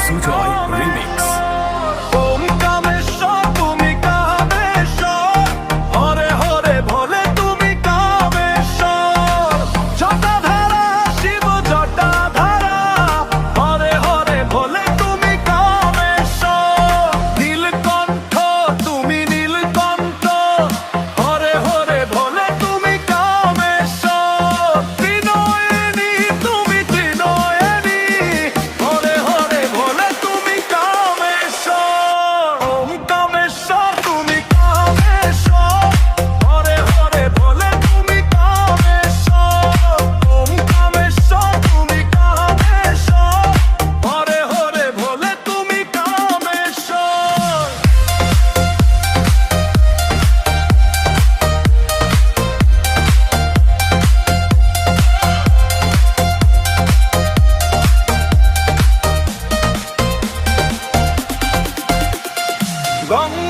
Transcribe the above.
Sujoy remix. ওম কামেশ্বর তুমি কামেশ্বর, হরে হরে ভোলে তুমি কামেশ্বর। জটাধারা শিব জটাধারা, হরে হরে ভোলে তুমি কামেশ্বর। নীলকণ্ঠ তুমি নীলকণ্ঠ, হরে হরে ভোলে তুমি কামেশ্বর। ত্রিনয়নী তুমি ত্রিনয়নী, হরে হরে ভোলে তুমি কামেশ্বর। ওম কামেশ্বর তুমি কামেশ্বর, হরে হরে ভোলে তুমি কামেশ্বর। ওম কামেশ্বর তুমি কামেশ্বর, হরে হরে ভোলে তুমি কামেশ্বর। গঙ্গা